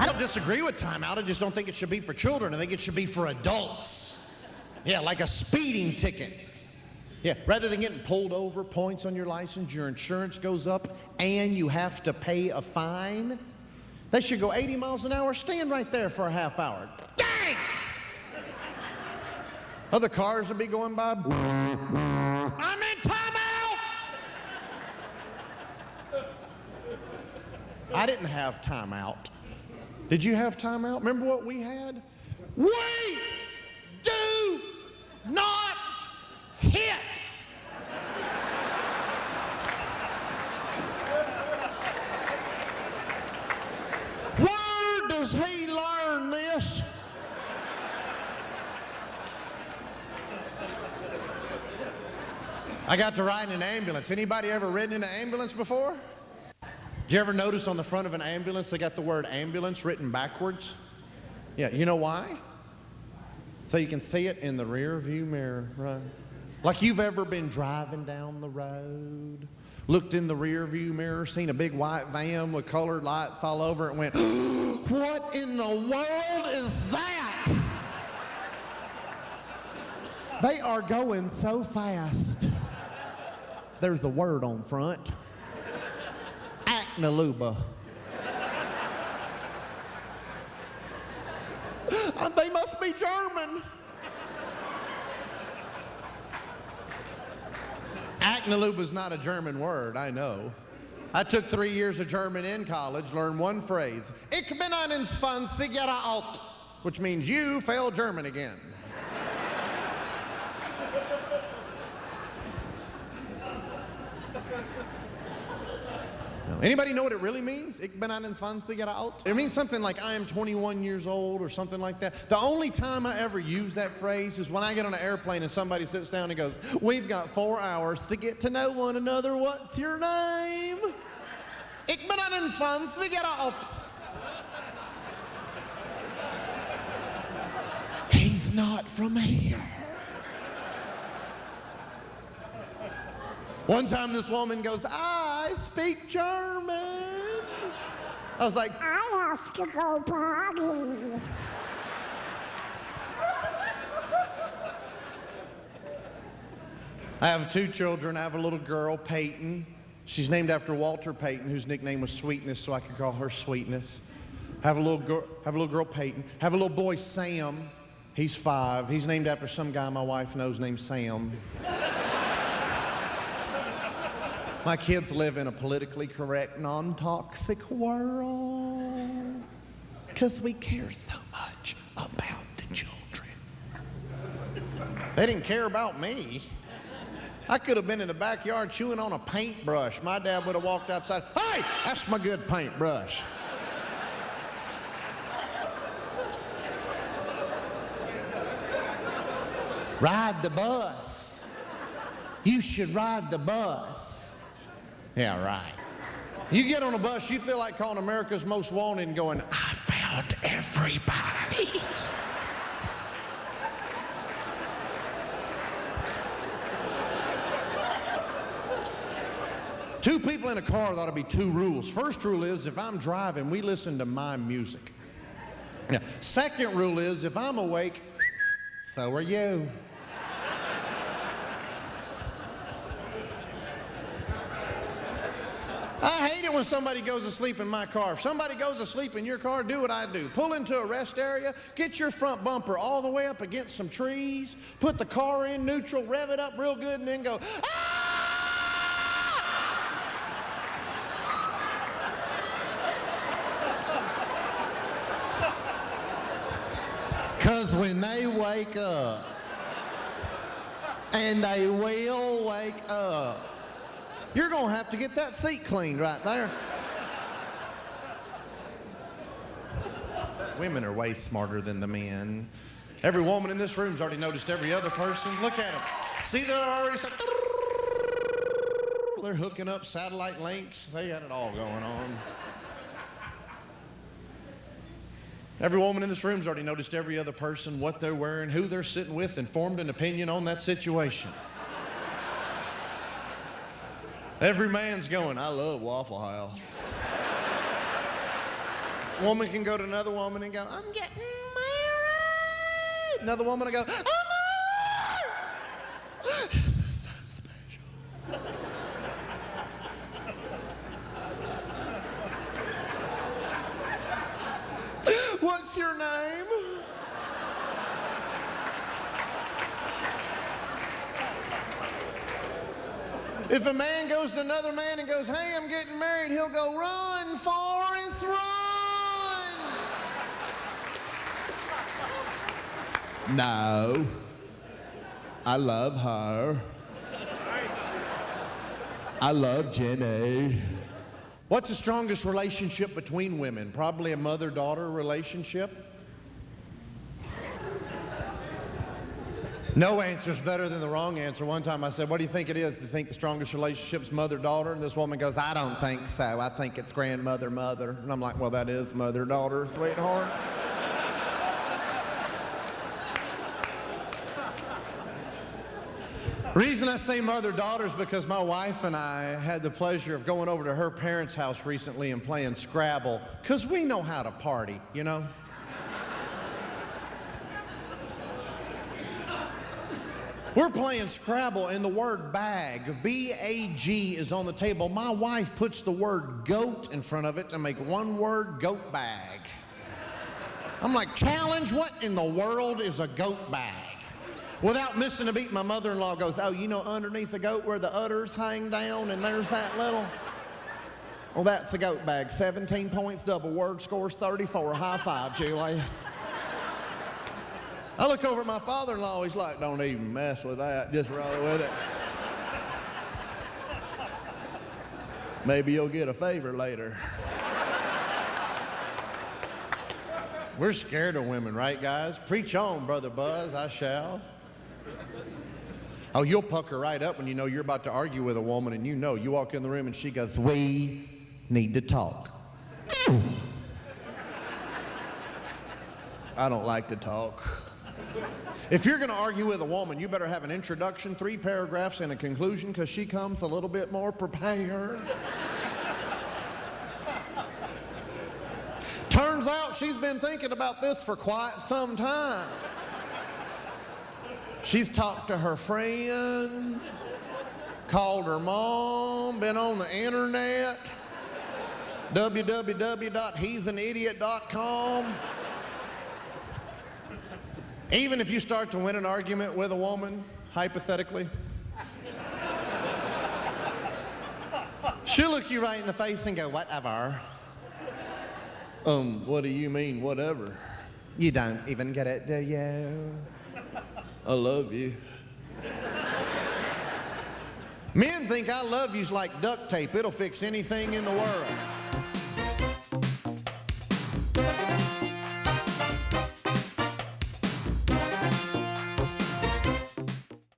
don't disagree with timeout. I just don't think it should be for children. I think it should be for adults. Yeah, like a speeding ticket. Yeah, rather than getting pulled over, points on your license, your insurance goes up, and you have to pay a fine. They should go 80 miles an hour, stand right there for a half hour. Dang! Other cars would be going by. I'm in timeout! I didn't have timeout. Did you have timeout? Remember what we had? We do not hit. Where does he learn this? I got to ride in an ambulance. Anybody ever ridden in an ambulance before? Did you ever notice on the front of an ambulance they got the word ambulance written backwards? Yeah, you know why? So you can see it in the rear view mirror, right? Like you've ever been driving down the road, looked in the rear view mirror, seen a big white van with colored lights all over it and went, what in the world is that? They are going so fast. There's a word on front. Acnaluba. They must be German. Acnaluba is not a German word, I know. I took 3 years of German in college, learned one phrase. Ich bin 21 Jahre alt, which means you failed German again. Anybody know what it really means? Ich bin 21 Jahre alt. It means something like I am 21 years old or something like that. The only time I ever use that phrase is when I get on an airplane and somebody sits down and goes, we've got 4 hours to get to know one another. What's your name? Ich bin 21 Jahre alt. He's not from here. One time this woman goes, I speak German. I was like, I have to go potty. I have 2 children. I have a little girl, Peyton. She's named after Walter Payton, whose nickname was Sweetness, so I could call her Sweetness. I have a little girl, Peyton. I have a little boy, Sam. He's 5. He's named after some guy my wife knows named Sam. My kids live in a politically correct, non-toxic world because we care so much about the children. They didn't care about me. I could have been in the backyard chewing on a paintbrush. My dad would have walked outside, hey, that's my good paintbrush. Ride the bus. You should ride the bus. Yeah, right. You get on a bus, you feel like calling America's Most Wanted and going, I found everybody. Two people in a car, there ought to be 2 rules. First rule is, if I'm driving, we listen to my music. Yeah. Second rule is, if I'm awake, so are you. I hate it when somebody goes to sleep in my car. If somebody goes to sleep in your car, do what I do. Pull into a rest area, get your front bumper all the way up against some trees, put the car in neutral, rev it up real good, and then go, ah! Because when they wake up, and they will wake up, you're going to have to get that seat cleaned right there. Women are way smarter than the men. Every woman in this room's already noticed every other person. Look at them. See, they're already, they're hooking up satellite links. They got it all going on. Every woman in this room's already noticed every other person, what they're wearing, who they're sitting with, and formed an opinion on that situation. Every man's going, I love Waffle House. Woman can go to another woman and go, I'm getting married. Another woman will go, I'm married. This is so special. What's your name? If a man goes to another man and goes, hey, I'm getting married, he'll go, run, Forrest, run. No, I love her. I love Jenny. What's the strongest relationship between women? Probably a mother-daughter relationship. No answer's better than the wrong answer. One time I said, what do you think it is? Do you think the strongest relationship's mother-daughter? And this woman goes, I don't think so. I think it's grandmother-mother. And I'm like, well, that is mother-daughter, sweetheart. The reason I say mother-daughter is because my wife and I had the pleasure of going over to her parents' house recently and playing Scrabble, because we know how to party, you know? We're playing Scrabble and the word bag, B-A-G, is on the table. My wife puts the word goat in front of it to make one word, goat bag. I'm like, challenge, what in the world is a goat bag? Without missing a beat, my mother-in-law goes, oh, you know underneath the goat where the udders hang down and there's that little? Well, that's the goat bag. 17 points, double word scores 34. High five, Julie. I look over at my father-in-law, he's like, don't even mess with that, just roll with it. Maybe you'll get a favor later. We're scared of women, right, guys? Preach on, Brother Buzz, I shall. Oh, you'll pucker right up when you know you're about to argue with a woman and you know, you walk in the room and she goes, we need to talk. I don't like to talk. If you're going to argue with a woman, you better have an introduction, 3 paragraphs, and a conclusion, because she comes a little bit more prepared. Turns out she's been thinking about this for quite some time. She's talked to her friends, called her mom, been on the internet, www.he'sanidiot.com. Even if you start to win an argument with a woman, hypothetically, she'll look you right in the face and go, whatever. What do you mean, whatever? You don't even get it, do you? I love you. Men think I love you's like duct tape. It'll fix anything in the world.